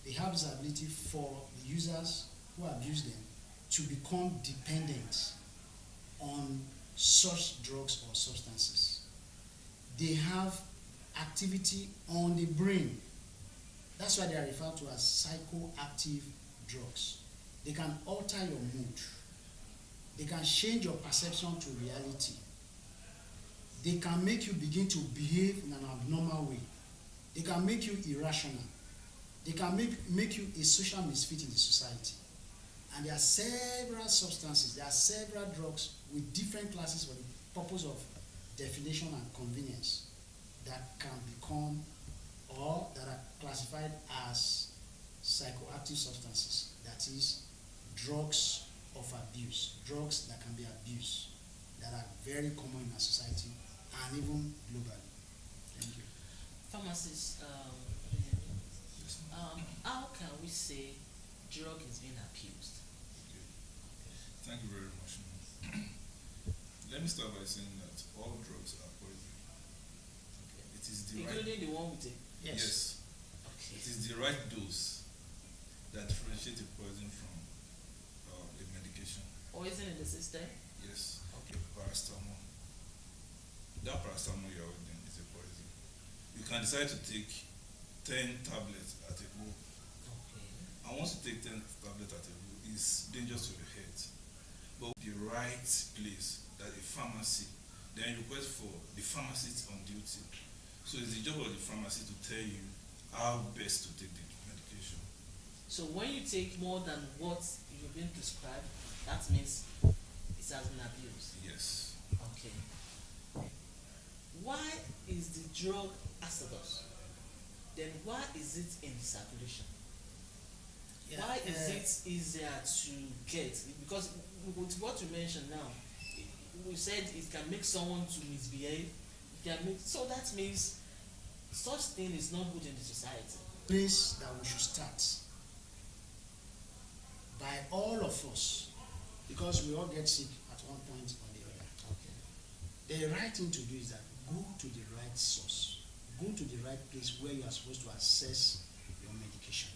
they have this ability for the users who abuse them to become dependent on such drugs or substances. They have activity on the brain. That's why they are referred to as psychoactive drugs. They can alter your mood. They can change your perception to reality. They can make you begin to behave in an abnormal way. They can make you irrational. They can make you a social misfit in the society. And there are several substances, there are several drugs with different classes for the purpose of definition and convenience that can become or that are classified as psychoactive substances. That is, drugs of abuse, drugs that can be abused, that are very common in our society and even globally. Thank you. Pharmacists, how can we say drug is being abused? Okay. Thank you very much. Let me start by saying that all drugs are poison. Okay. It is the including the one with it? Yes. Okay. It is the right dose that differentiates a poison from a medication. Poison in the system? Yes. Okay. Paracetamol. That paracetamol you are holding is a poison. You can decide to take 10 tablets at a go. Okay. And once you take 10 tablets at a go, it's dangerous to the health. But the right place, that a pharmacy, then you request for the pharmacist on duty. So it's the job of the pharmacy to tell you how best to take the medication. So when you take more than what you've been prescribed, that means it has been abused. Yes. Okay. Why is the drug hazardous? Then why is it in circulation? Yeah, why is it easier to get? Because with what you mentioned now, we said it can make someone to misbehave. It can make, so that means such thing is not good in the society. Place that we should start by all of us, because we all get sick at one point or the other. Okay. The right thing to do is that go to the right source, go to the right place where you are supposed to assess your medication.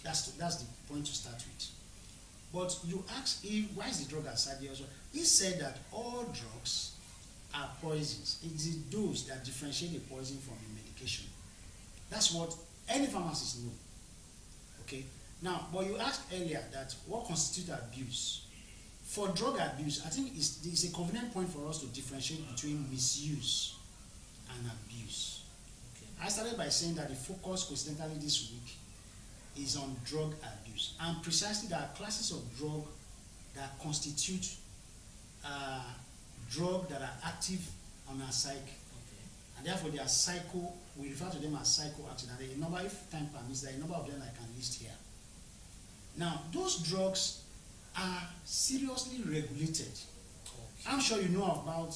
That's the point to start with. But you ask him, why is the drug hazardous? He said that all drugs are poisons. It's the dose that differentiate the poison from the medication. That's what any pharmacist knows. Okay? Now, but you asked earlier that what constitutes abuse. For drug abuse, I think it's a convenient point for us to differentiate between misuse and abuse. Okay. I started by saying that the focus coincidentally this week is on drug abuse, and precisely there are classes of drug that constitute drugs that are active on our psyche, Okay. and therefore they are we refer to them as psychoactive. And the number, if time permits, there are a number of them I can list here. Now, those drugs are seriously regulated. Okay. I'm sure you know about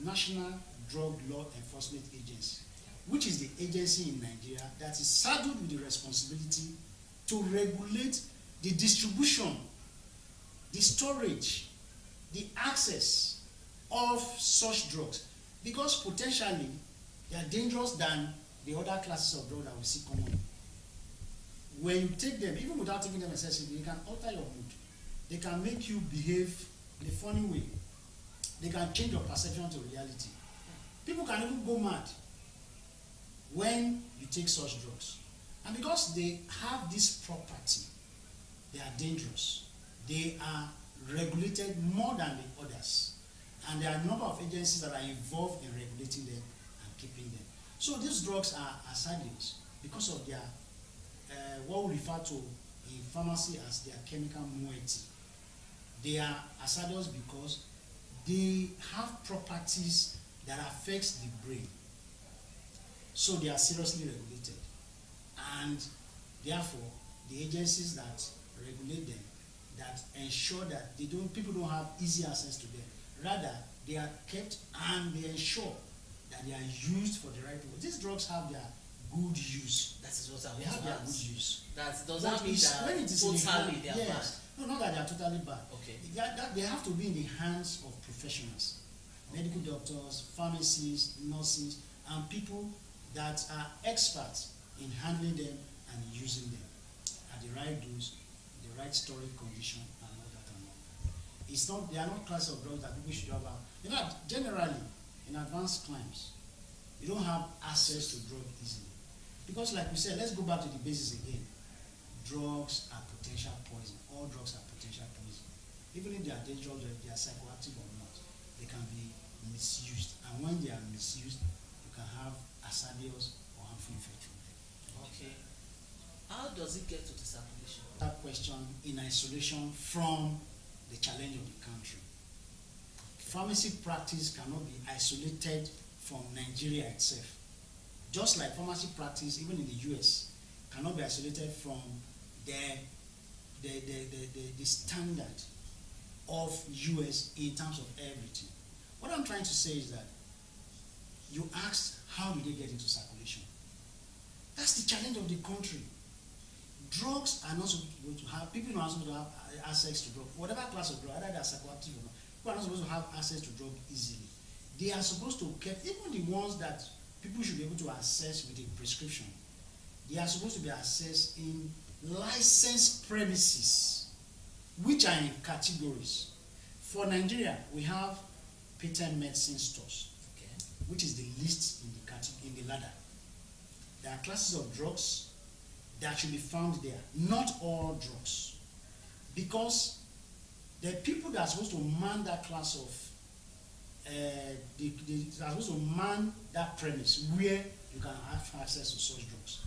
National Drug Law Enforcement Agency, which is the agency in Nigeria that is saddled with the responsibility to regulate the distribution, the storage, the access of such drugs, because potentially they are dangerous than the other classes of drugs that we see commonly. When you take them, even without taking them excessively, they can alter your mood. They can make you behave in a funny way. They can change your perception to reality. People can even go mad when you take such drugs. And because they have this property, they are dangerous. They are regulated more than the others. And there are a number of agencies that are involved in regulating them and keeping them. So these drugs are hazardous because of their, what we refer to in pharmacy as their chemical moiety. They are hazardous because they have properties that affects the brain. So they are seriously regulated. And therefore, the agencies that regulate them, that ensure that people don't have easy access to them. Rather, they are kept and they ensure that they are used for the right purpose. These drugs have their good use. That is what I They want have to their ask. good use. That does But not mean when it that is in the totally hand, they are yes. No, not that they are totally bad. Okay. They have to be in the hands of professionals, medical doctors, pharmacists, nurses, and people that are experts in handling them and using them. at the right dose, the right storage condition, and all that and all that. It's not, they are not classes of drugs that people should have. You know, generally, in advanced climes, you don't have access to drug easily. Because like we said, let's go back to the basis again. Drugs are potential poison. All drugs are potential poison. Even if they are dangerous, they are psychoactive or not, they can be misused. And when they are misused, you can have hazardous or harmful effects from them. Okay. How does it get to the circulation? That question in isolation from the challenge of the country. Pharmacy practice cannot be isolated from Nigeria itself. Just like pharmacy practice, even in the US, cannot be isolated from the standard of US in terms of everything. What I'm trying to say is that you asked how did they get into circulation. That's the challenge of the country. Drugs are not supposed to have, people are not supposed to have access to drugs, whatever class of drug, either they are psychoactive or not, people are not supposed to have access to drugs easily. They are supposed to get, even the ones that people should be able to access with a prescription, they are supposed to be accessed in licensed premises, which are in categories. For Nigeria, we have patent medicine stores, Okay. which is the least in the ladder. There are classes of drugs that should be found there, not all drugs, because the people that are supposed to man that class of they are supposed to man that premise where you can have access to such drugs.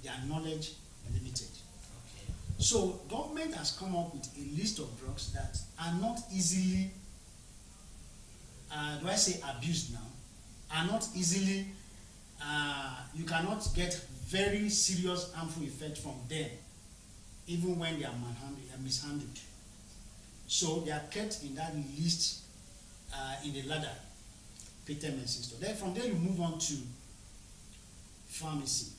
Their knowledge limited. Okay. So government has come up with a list of drugs that are not easily, do I say abused now, are not easily, you cannot get very serious harmful effect from them, even when they are mishandled. So they are kept in that list in the ladder, patent medicine store. Then from there you move on to pharmacy.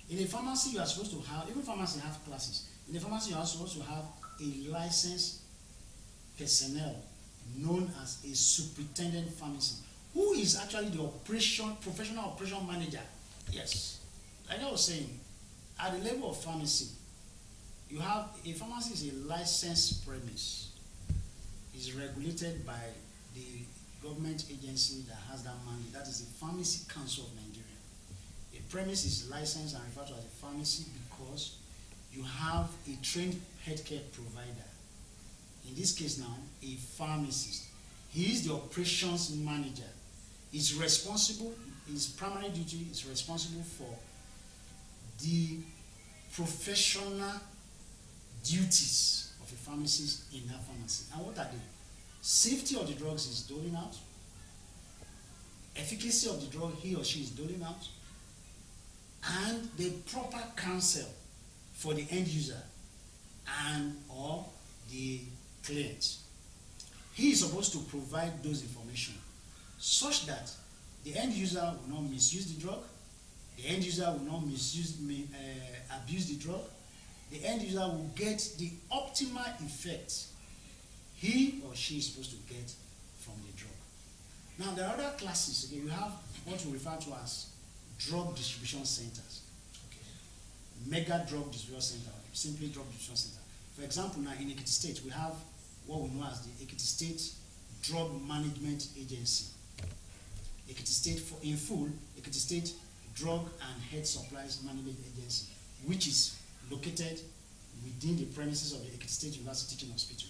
In a pharmacy you are supposed to have, even pharmacy have classes. In a pharmacy you are supposed to have a licensed personnel known as a superintendent pharmacy, who is actually the professional operation manager. Yes, like I was saying, at the level of pharmacy, you have a pharmacy is a licensed premise. Is regulated by the government agency that has that mandate. That is the Pharmacy Council of Nigeria. A premise is licensed and referred to as a pharmacy because you have a trained healthcare provider. In this case now, a pharmacist. He is the operations manager. He's responsible, his primary duty is responsible for the professional duties of a pharmacist in that pharmacy. And what are they? Safety of the drugs is doling out. Efficacy of the drug he or she is doling out. And the proper counsel for the end user and or the client. He is supposed to provide those information such that the end user will not misuse the drug, the end user will not abuse the drug, the end user will get the optimal effect he or she is supposed to get from the drug. Now there are other classes. Okay, you have what we refer to as drug distribution centers. Okay. Mega drug distribution center, simply drug distribution center. For example, now in Ekiti State, we have what we know as the Ekiti State Drug Management Agency. Ekiti State, in full, Ekiti State Drug and Health Supplies Management Agency, which is located within the premises of the Ekiti State University Teaching Hospital.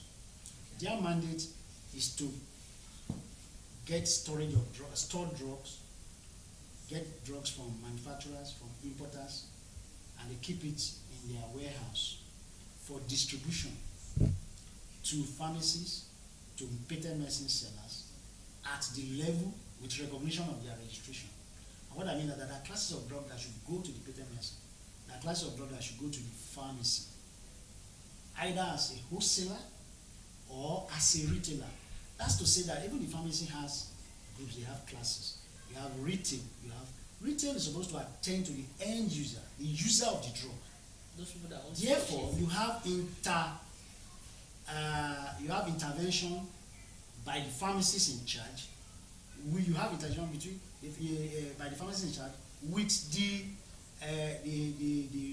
Okay. Their mandate is to get storage of stored drugs, get drugs from manufacturers, from importers, and they keep it in their warehouse for distribution to pharmacies, to patent medicine sellers at the level with recognition of their registration. And what I mean is that there are classes of drugs that should go to the patent medicine. There are classes of drugs that should go to the pharmacy, either as a wholesaler or as a retailer. That's to say that even the pharmacy has groups, they have classes. You have retail. Retail is supposed to attend to the end user, the user of the drug. Those people that also Therefore, you have intervention by the pharmacist in charge. You have intervention between by the pharmacist in charge with the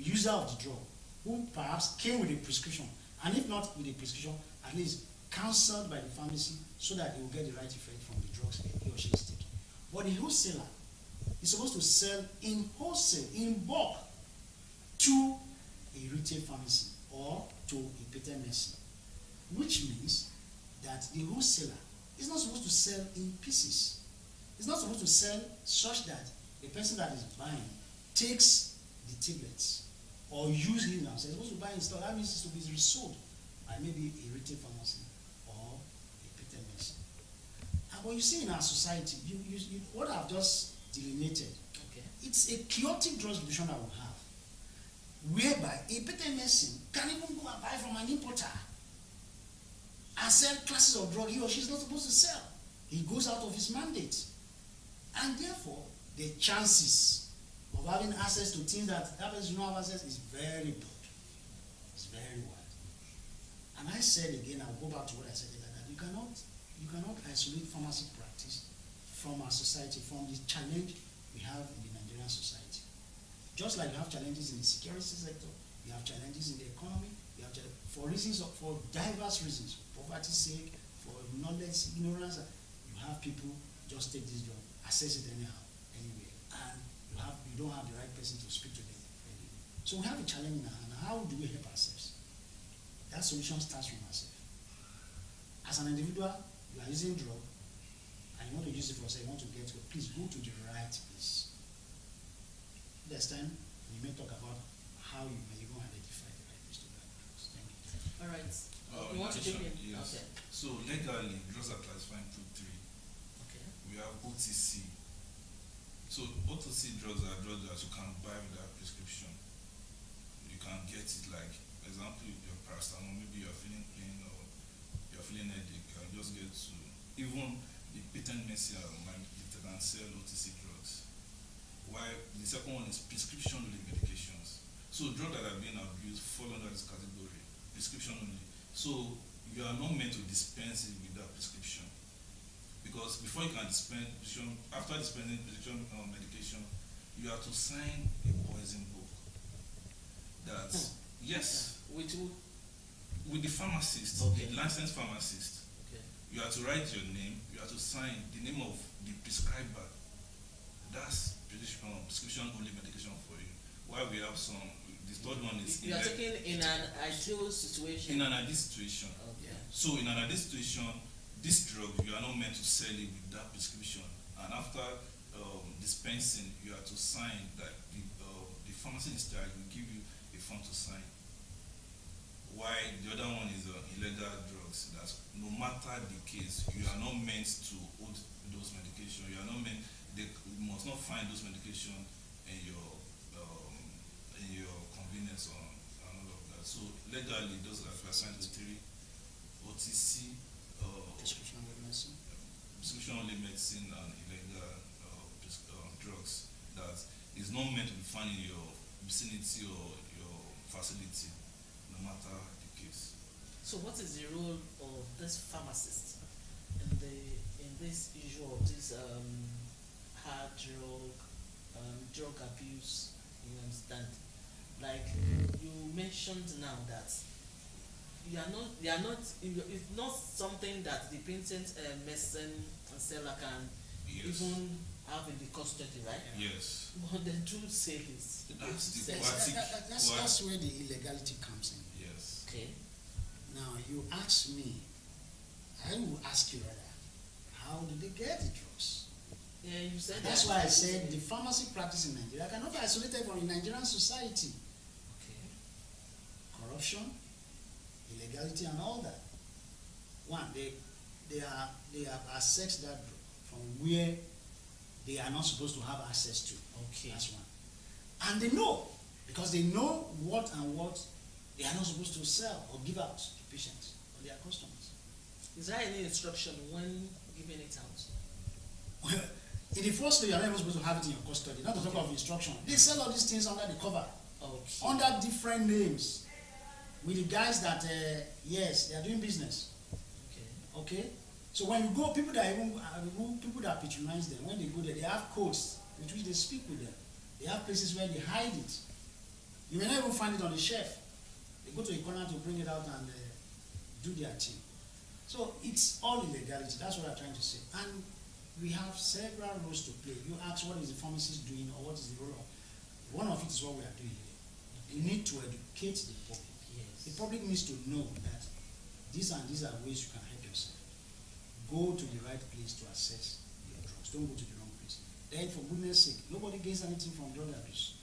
user of the drug. who perhaps came with a prescription, and if not with a prescription, at least counseled by the pharmacy so that he will get the right effect from the drugs he or she is taking. But the wholesaler is supposed to sell in wholesale, in bulk, to a retail pharmacy or to a patent medicine, which means that the wholesaler is not supposed to sell in pieces. It's not supposed to sell such that the person that is buying takes the tablets or use it themselves. It's supposed to buy in store. That means it's to be resold by maybe a retail pharmacy or a patent medicine. But you see in our society, what I've just delineated, Okay. it's a chaotic drug distribution that we have, whereby a patent medicine can even go and buy from an importer and sell classes of drug he or she is not supposed to sell. He goes out of his mandate. And therefore, the chances of having access to things that person does not have access is very broad. It's very wide. And I said again, I'll go back to what I said earlier, that you cannot isolate pharmacy practice from our society, from the challenge we have in the Nigerian society. Just like you have challenges in the security sector, you have challenges in the economy, you have for diverse reasons, poverty's sake, for knowledge, ignorance, you have people just take this drug, access it anyhow, anyway, and you don't have the right person to speak to them. So we have a challenge in our hand. How do we help ourselves? That solution starts from ourselves. As an individual, you are using drug, and you want to use it for yourself, you want to get to it, please go to the right place. Next time, we may talk about how you may even identify the right place to buy drugs. Thank you. All right. You want to take it? Yes. Okay. So legally, drugs are classified into three. Okay. We have OTC. So OTC drugs are drugs that you can buy without prescription. You can get it like, for example, your paracetamol, maybe you're feeling pain or you're feeling headache, you can just get to, even the patent medicine they can sell OTC drugs. While the second one is prescription-only medications. So drugs that are being abused fall under this category, prescription only. So you are not meant to dispense it without prescription. Because before you can dispense prescription, after dispensing prescription medication, you have to sign a poison book. That yes, With who? with the pharmacist, Okay. the licensed pharmacist, Okay. you have to write your name, you have to sign the name of the prescriber. That's prescription only medication for you. While we have some, the third one is You are taking in an ideal situation. in an ideal situation. Okay. So in an ideal situation, this drug you are not meant to sell it without prescription, and after dispensing, you have to sign that the pharmacy in charge will give you a form to sign. Why the other one is illegal drugs. That no matter the case, you are not meant to hold those medications. You are not meant. You must not find those medications in your convenience or and all of that. So legally, those are classified as three: OTC, Prescription medicine. prescription-only medicine, and illegal drugs that is not meant to be found in your vicinity or your facility, no matter the case. So what is the role of this pharmacist in this issue of this hard drug abuse? You understand? Like you mentioned now that it's not something that the patent medicine seller can Yes. even have in the custody, right? Yes. But they do say this. That's the Say- classic- That's where the illegality comes in. Yes. Okay. Now you ask me, I will ask you rather, how did they get the drugs? Yeah, you said That's that. why I said the pharmacy practice in Nigeria cannot be isolated from the Nigerian society. Okay. Corruption, illegality, and all that. One, they have accessed that drug from where they are not supposed to have access to. Okay. That's one. And they know, because they know what they are not supposed to sell or give out to patients or their customers. Is there any instruction when giving it out? Well, in the first place, you are not even supposed to have it in your custody, not to talk of instruction. They sell all these things under the cover, Okay. under different names, with the guys that, yes, they are doing business. Okay. Okay? So when you go, people that patronize them, when they go there, they have codes with which they speak with them. They have places where they hide it. You may not even find it on the shelf. They go to a corner to bring it out and do their thing. So it's all illegality. That's what I'm trying to say. And we have several roles to play. You ask what is the pharmacist doing or what is the role of. One of it is what we are doing here. You need to educate the public. Yes. The public needs to know that these are ways you can help yourself. Go to the right place to assess your drugs. Don't go to the wrong place. Then, for goodness sake, nobody gains anything from drug abuse.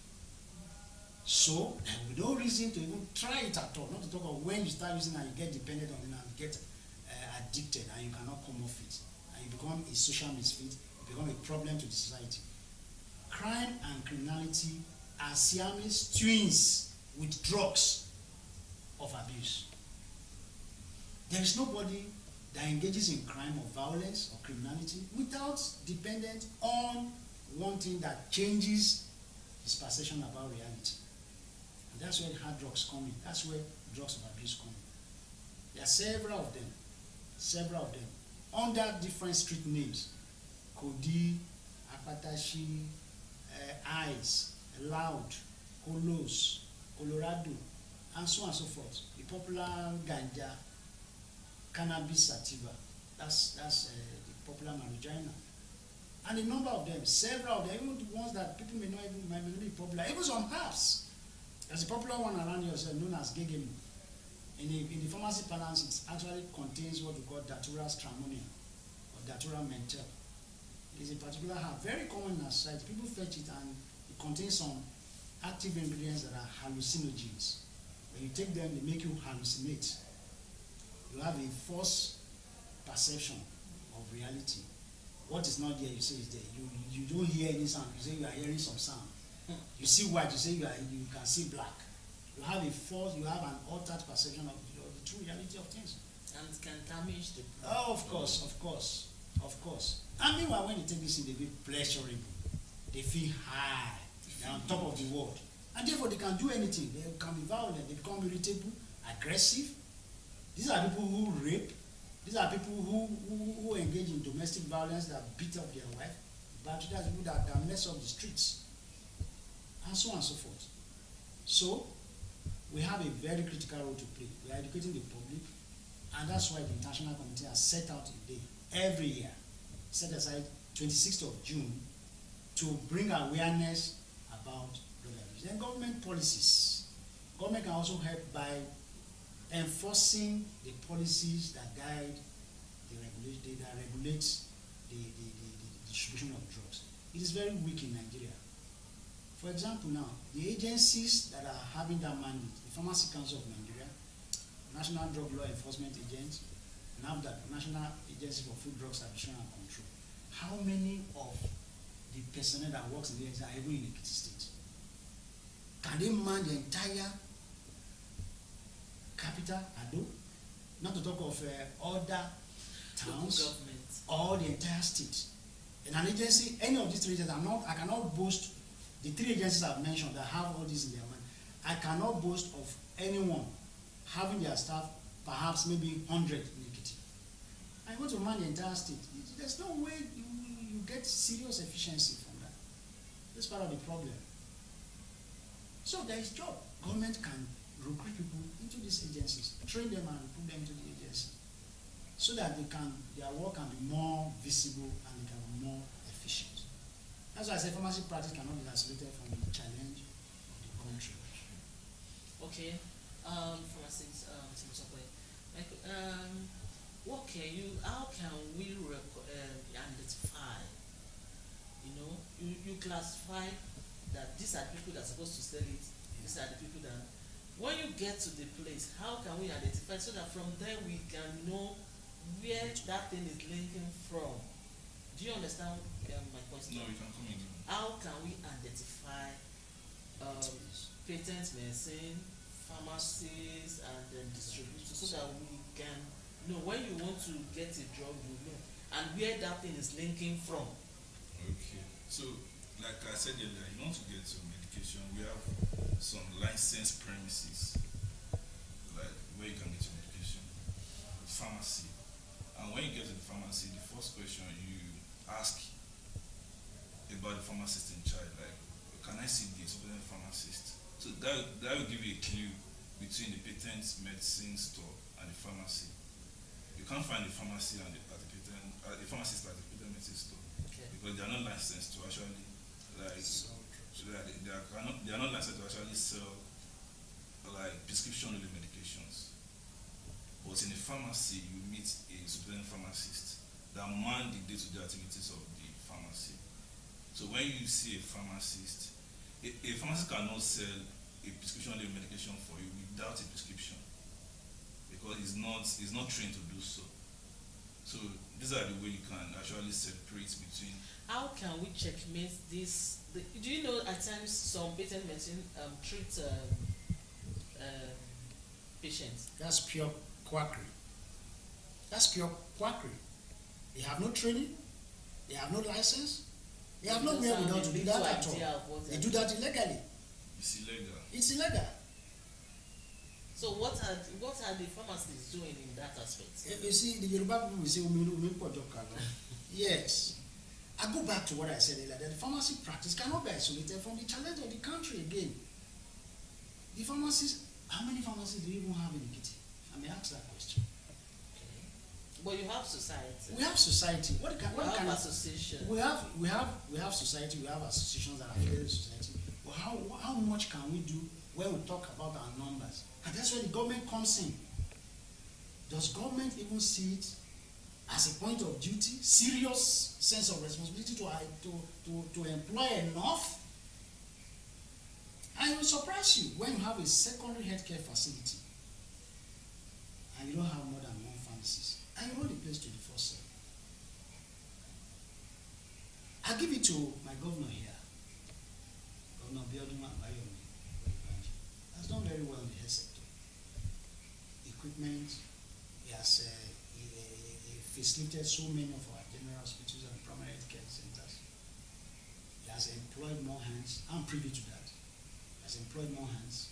So, there will be no reason to even try it at all. Not to talk of when you start using and you get dependent on it and get addicted and you cannot come off it. And you become a social misfit, you become a problem to the society. Crime and criminality are Siamese twins with drugs of abuse. There is nobody that engages in crime or violence or criminality without dependent on one thing that changes his perception about reality. And that's where hard drugs come in. That's where drugs of abuse come in. There are several of them, under different street names. Kodi, Apatashi, Ice, Loud, Kolos, Colorado, and so on and so forth. The popular ganja, cannabis sativa, that's the popular marijuana. And a number of them, several of them, even the ones that people may not be popular, even some herbs. There's a popular one around here known as gegemu. In the pharmacy parlance, it actually contains what we call Datura stramonium or Datura mental. It is a particular herb, very common in our society. People fetch it and it contains some active ingredients that are hallucinogens. When you take them, they make you hallucinate. You have a false perception of reality. What is not there, you say is there. You don't hear any sound, you say you are hearing some sound. You see white, you say you can see black. You have an altered perception of the true reality of things. And it can damage the brain. Oh, of course. And meanwhile, when they take this in, they feel pleasurable. They feel high. They're on top of the world. And therefore, they can do anything. They can be violent. They become irritable, aggressive. These are people who rape. These are people who engage in domestic violence, that beat up their wife. But these are people that mess up the streets. And so on and so forth. So, we have a very critical role to play. We are educating the public, and that's why the International Committee has set out a day every year, set aside 26th of June, to bring awareness about drug abuse. Then government policies. Government can also help by enforcing the policies that guide that regulates the distribution of drugs. It is very weak in Nigeria. For example, now, the agencies that are having that mandate, the Pharmacy Council of Nigeria, National Drug Law Enforcement Agency, NAFDAC, National Agency for Food, Drugs, Administration and Control, how many of the personnel that works in the agency are even in Ekiti State? Can they man the entire capital, Ado? Not to talk of other towns or the entire state. In an agency, any of these three agencies, I cannot boast. The three agencies I've mentioned that have all this in their mind, I cannot boast of anyone having their staff perhaps maybe 100 in Ekiti. I want to man the entire state. There's no way you get serious efficiency from that. That's part of the problem. So there is job. Government can recruit people into these agencies, train them and put them into the agency, so that their work can be more visible and they can be more efficient. That's why I say pharmacy practice cannot be isolated from the challenge of the country. Okay, pharmacist, how can we identify, you classify that these are people that are supposed to sell it, these are the people that, when you get to the place, how can we identify so that from there we can know where that thing is linking from? Do you understand my question? No, you can come in. How can we identify patent medicine, pharmacies, and distributors so that we can know when you want to get a drug, you know, and where that thing is linking from? Okay. So, like I said earlier, you want to get some medication, we have some licensed premises, like where you can get your medication, pharmacy. And when you get to the pharmacy, the first question you ask about the pharmacist in charge, like, can I see the experienced pharmacist? So that will give you a clue between the patent medicine store and the pharmacy. You can't find a pharmacy and a pharmacist at the patent medicine store Okay. because they are not licensed to actually like So they are not licensed to actually sell like prescription only medications. But in a pharmacy, you meet a superintendent pharmacist that man the day-to-day activities of the pharmacy. So when you see a pharmacist, a pharmacist cannot sell a prescription only medication for you without a prescription because he's not trained to do so. So these are the way you can actually separate between. How can we checkmate this? Do you know at times some patent medicine treat patients? that's pure quackery. That's pure quackery. They have no training, they have no license, they have no way Those are without to do the that little at idea all. of what They they're do that illegally. It's illegal. It's illegal. So what are the pharmacists doing in that aspect? You see, the Yoruba people will say, "Umi pojo kalo." Yes. I go back to what I said earlier, that the pharmacy practice cannot be isolated from the challenge of the country again. The pharmacists, how many pharmacies do you even have in Ekiti? I may ask that question. Okay. But you have society. We have society. What You have kind of association. we have society, we have associations that are affiliated to society. But how much can we do when we talk about our numbers? And that's where the government comes in. Does government even see it as a point of duty, serious sense of responsibility to employ enough? And it will surprise you when you have a secondary healthcare facility and you don't have more than one pharmacist and you run the place 24/7. I'll give it to my governor here, Governor Biodun Abayomi. Has done very well in the health sector. Equipment, he has facilitated so many of our general hospitals and primary health care centers. He has employed more hands. I'm privy to that. He has employed more hands,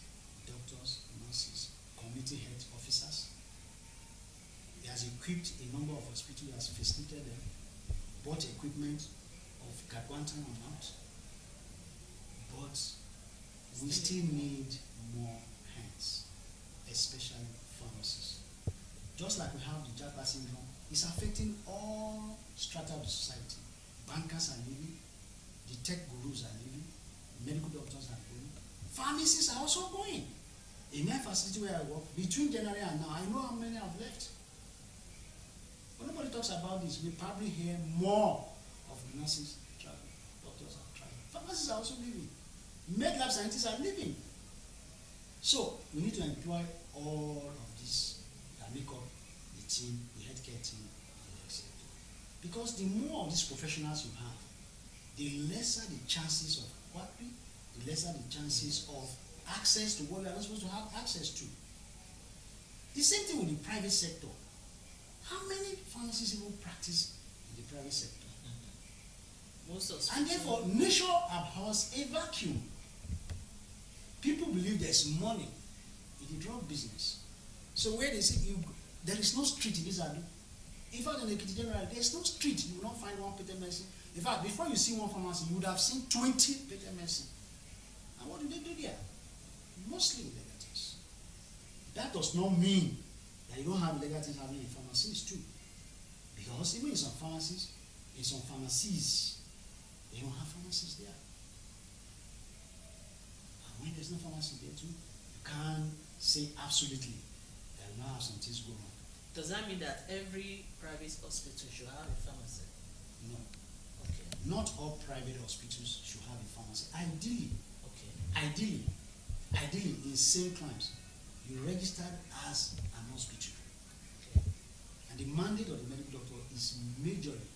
doctors, nurses, community health officers. He has equipped a number of hospitals, he has facilitated them, bought equipment of gargantuan amount, but we still need more hands, especially pharmacists. Just like we have the Japa syndrome, it's affecting all strata of the society. Bankers are leaving, the tech gurus are leaving, medical doctors are going, pharmacists are also going. In my facility where I work, between January and now, I know how many have left. But nobody talks about this. We probably hear more of nurses traveling, doctors are traveling. Pharmacists are also leaving. Med lab scientists are leaving. So we need to employ all of this that make up the team, the healthcare team, in the health sector. Because the more of these professionals you have, the lesser the chances of quackery, the lesser the chances of access to what we are not supposed to have access to. The same thing with the private sector. How many pharmacists even practice in the private sector? Most of And therefore, nature abhors a vacuum. People believe there's money in the drug business. So where they say there is no street in this adu. In fact, in Ekiti General, there's no street. You will not find one patent medicine. In fact, before you see one pharmacy, you would have seen 20 patent medicine. And what do they do there? Mostly illegal things. That does not mean that you don't have illegal things happening in pharmacies too. Because even in some pharmacies, they don't have pharmacies there. And when there's no pharmacy there too, you can't say absolutely that you now have some things going on. Does that mean that every private hospital should have a pharmacy? No. Okay. Not all private hospitals should have a pharmacy. Ideally, Okay. in same crimes, you registered as an hospital. Okay. And the mandate of the medical doctor is majorly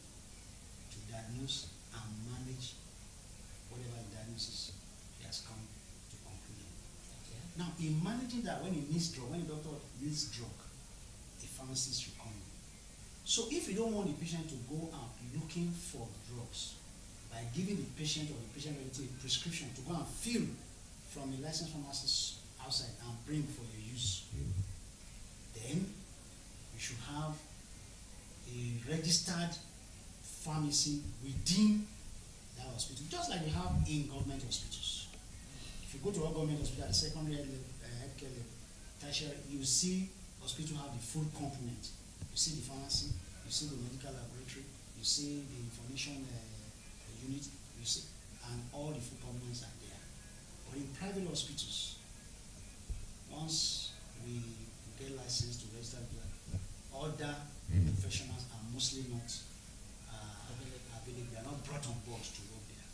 to diagnose and manage whatever the diagnosis he has come to conclude. Okay. Now, in managing that, when he needs drug, when the doctor needs drug, a pharmacist should come in. So if you don't want the patient to go out looking for drugs, by giving the patient or the patient relative a prescription to go and fill from a licensed pharmacist outside and bring for your use, then you should have a registered pharmacy within that hospital, just like we have in government hospitals. If you go to our government hospital at the secondary healthcare level, tertiary, you see hospital have the full complement. You see the pharmacy, you see the medical laboratory, you see the information unit, you see, and all the full complements are there. But in private hospitals, once we get licensed to register blood, other professionals are mostly not available. They are not brought on board to work there.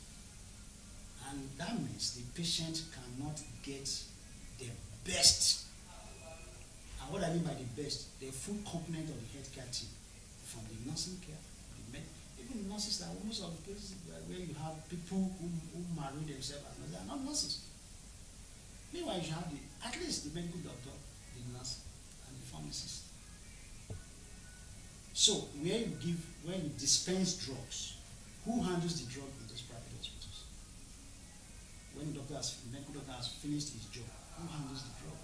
And that means the patient cannot get the best. And what I mean by the best, the full complement of the healthcare team, from the nursing care, even nurses are most of the places where you have people who marry themselves, and they are not nurses. Meanwhile, you should have at least the medical doctor, the nurse, and the pharmacist. So when you dispense drugs, who handles the drug in those private hospitals? When the medical doctor has finished his job, who handles the drug?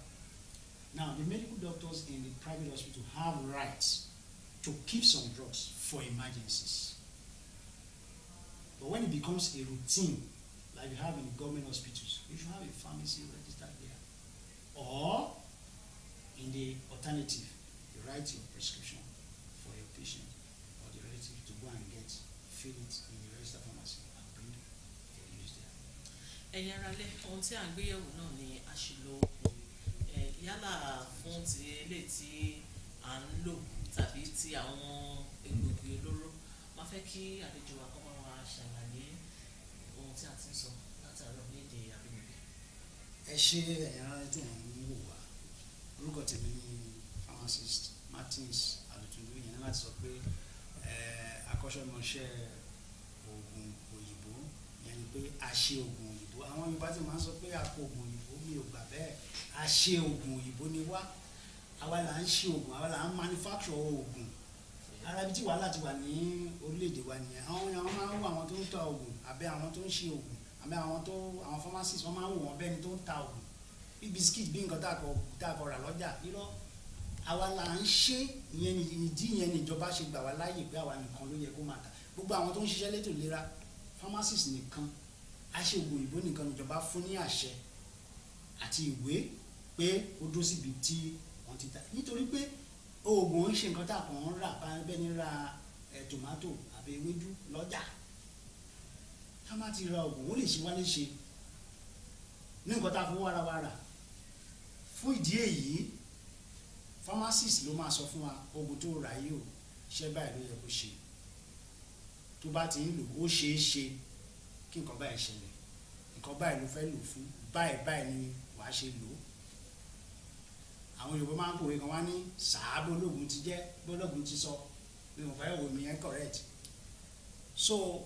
Now, the medical doctors in the private hospital have rights to keep some drugs for emergencies. But when it becomes a routine, like you have in the government hospitals, you should have a pharmacy registered there. Or, in the alternative, you write your prescription for your patient or the relative to go and fill it in the registered pharmacy and bring for use there. Ẹ̀yin ará lé ohun tí à ń gbéyẹ̀wò náà ni àṣìlò oògùn yálà fún ti eléyìí tí à ń lò tàbí ti àwọn egbògi olóró. Máa fẹ́ kí àlejò wa kọ́ máa wá ṣàlàyé ohun tí a ti ń sọ látàárọ̀ ní èdè àbínibí. Ẹ ṣe ẹ̀yin ará tí wọ́n ń wò wá. Orúkọ tèmi ni pharmacist Martins Alutundu. Yẹn láti sọ pé akọ́ṣẹ́mọṣẹ́ oògùn òyìnbó, yẹn ni pé a ṣe oògùn òyìnbó. Àwọn Yorùbá ti máa ń sọ pé a kó oògùn òyìnbó, mi ò gbà bẹ́ẹ̀. A ṣe oògùn òyìnbó ni wá. Àwa là ń ṣe oògùn, àwa là ń manufacture oògùn. Ara ibi tí wàhálà ti wà ní orílẹ̀-èdè wa nìyẹn. Àwọn máa ń wo àwọn tó ń ta oògùn àbẹ́ àwọn tó ń ṣe oògùn àbẹ́ àwọn pharmacist, wọ́n máa ń wò wọ́n bẹ́ẹ̀ ni tó ń ta oògùn. Bí biskit, bí nǹkan tá a kọ rà lọ́jà, irọ́. Àwa là ń ṣe, ìyẹn ìdí yẹn ni ìjọba ṣe gbà wá láàyè pé àwa nìkan ló yẹ kó máa tà. Gbogbo àwọn tó ń ṣiṣẹ́ létò ìlera, pharmacist nìkan, aṣe oògùn òyìnbó nìkan ìjọba fún ní àṣẹ àti ìwé pé ó dúró síbi tí wọ́n ti tà. Nítorí pé oògùn ń ṣe nǹkan tá a kàn ń rà bẹ́ẹ̀ ni ra tòmátò àbí ewédú lọ́jà. Ká má ti ra oògùn, ó lè ṣe wá léṣe ní nǹkan tá a fowó ara wa rà. Fún ìdí èyí, pharmacist ló máa sọ fún wa oògùn tó rà yìí o, iṣẹ́ báyìí ló yẹ kó ṣe. Tó bá ti ń lò ó ṣeé ṣe kí nǹkan báyìí ṣẹlẹ̀, nǹkan báyìí ló fẹ́ lò fún, báyìí ni wàá ṣe lò ó. Àwọn Yorùbá máa ń pòwe kan wá ní sàá bólógun ti jẹ́ bólógun ti sọ, bí mo fẹ́ wò mí yẹn correct. So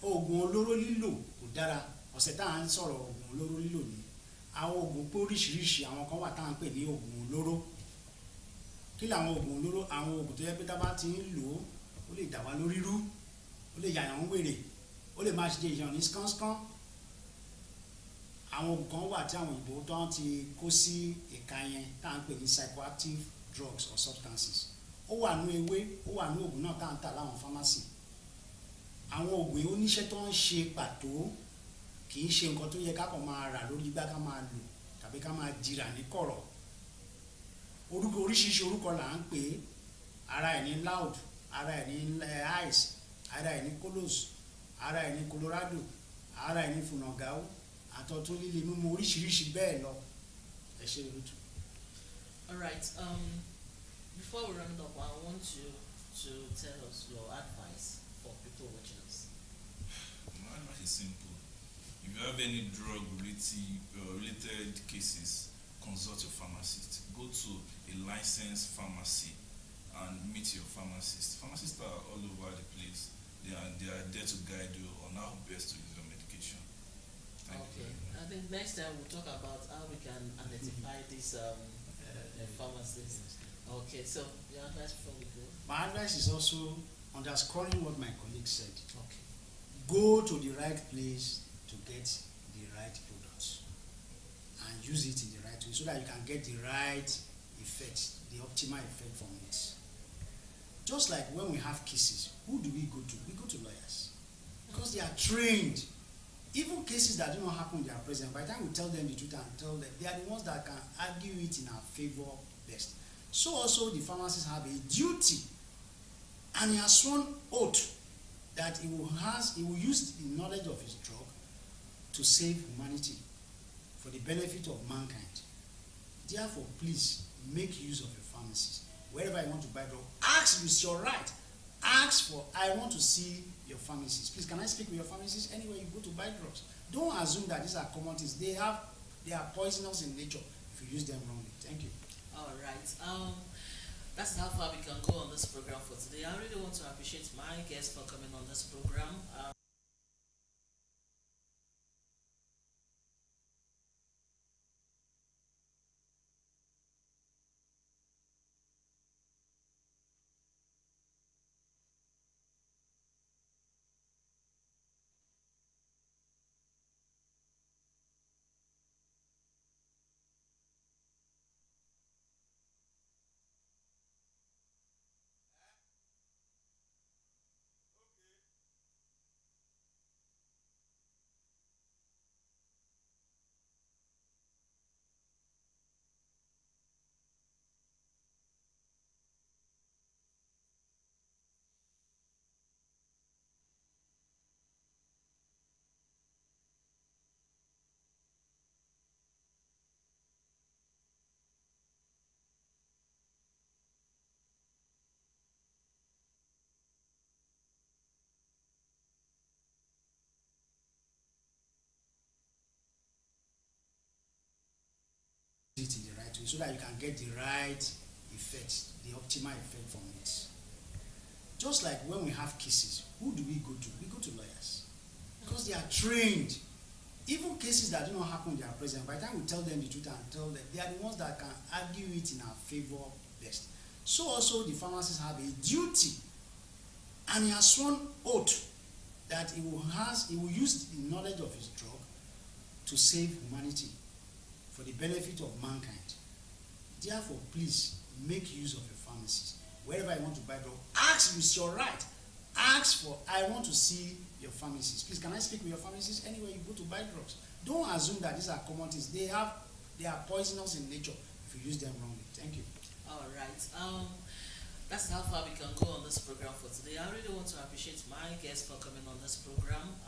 oògùn olóró lílò kò dára. Ọ̀sẹ̀ tá à ń sọ̀rọ̀ oògùn olóró lílò ni. Àwọn oògùn pé oríṣiríṣi, àwọn kan wà tá à ń pè ní oògùn olóró. Kí làwọn oògùn olóró? Àwọn oògùn tó yẹ pé tá bá ti ń lò ó lè dà wá lórí rú, ó lè yà yàn wèrè, ó lè máa ṣe èèyàn ní skánská. Àwọn oògùn kan wà tí àwọn òyìnbó tó ń ti kó sí ẹ̀ka yẹn tá à ń pè ní psychoactive drugs or substances. Ó wà nú ewé, ó wà nú oògùn náà tá à ń tà láwọn pharmacy. Àwọn oògùn oníṣẹ́ tó ń ṣe pàtó, kì í ṣe nǹkan tó yẹ ká kàn máa rà lórí igbá ká máa lò tàbí ká máa jìrà ní kọ̀rọ̀. Oríṣiríṣi orúkọ là ń pè é. Ara ẹ̀ ní loud, ara ẹ̀ ní ice, ara ẹ̀ ní colos, ara ẹ̀ ní colorado, ara ẹ̀ ní funagao, àtọ̀tún líle mímu, oríṣiríṣi bẹ́ẹ̀ lọ. Ẹ ṣe lóòótọ́. All right. Before we round up, I want you to tell us your advice for people watching us. My advice is simple. If you have any drug related cases, consult your pharmacist. Go to a licensed pharmacy and meet your pharmacist. Pharmacists are all over the place. They are there to guide you on how best to use your medication. Thank you. I think next time we'll talk about how we can identify this pharmacist. Okay, so your advice before we go? My advice is also underscoring what my colleague said. Okay. Go to the right place to get the right products and use it in the right way so that you can get the right effect, the optimal effect from it. Just like when we have cases, who do we go to? We go to lawyers because they are trained even cases that do not happen in their presence, by the time we tell them the truth and tell them, they are the ones that can argue it in our favor best. So also the pharmacist have a duty, and he has sworn oath that he will use the knowledge of his drug to save humanity for the benefit of mankind. Therefore, please make use of a pharmacist. Wherever you want to buy drug, ask, it's your right. Ask for, I want to see your pharmacist. Please, can I speak with your pharmacist? Anywhere you go to buy drugs. Don't assume that these are common things. They are poisonous in nature if you use them wrongly. Thank you. All right. That's how far we can go on this program for today. I really want to appreciate my guests for coming on this program. It in the right way so that you can get the right effect, the optimal effect from it. Just like when we have cases, who do we go to? We go to lawyers because they are trained. Even cases that do not happen in their presence, by the time we tell them the truth and tell them, they are the ones that can argue it in our favor best. So also the pharmacist have a duty, and he has sworn oath that he will use the knowledge of his drug to save humanity for the benefit of mankind. Therefore, please make use of a pharmacist. Wherever you want to buy drug, ask, it's your right. Ask for, I want to see your pharmacist. Please, can I speak with your pharmacist? Anywhere you go to buy drugs. Don't assume that these are common things. They are poisonous in nature if you use them wrongly. Thank you. All right. That's how far we can go on this program for today. I really want to appreciate my guests for coming on this program.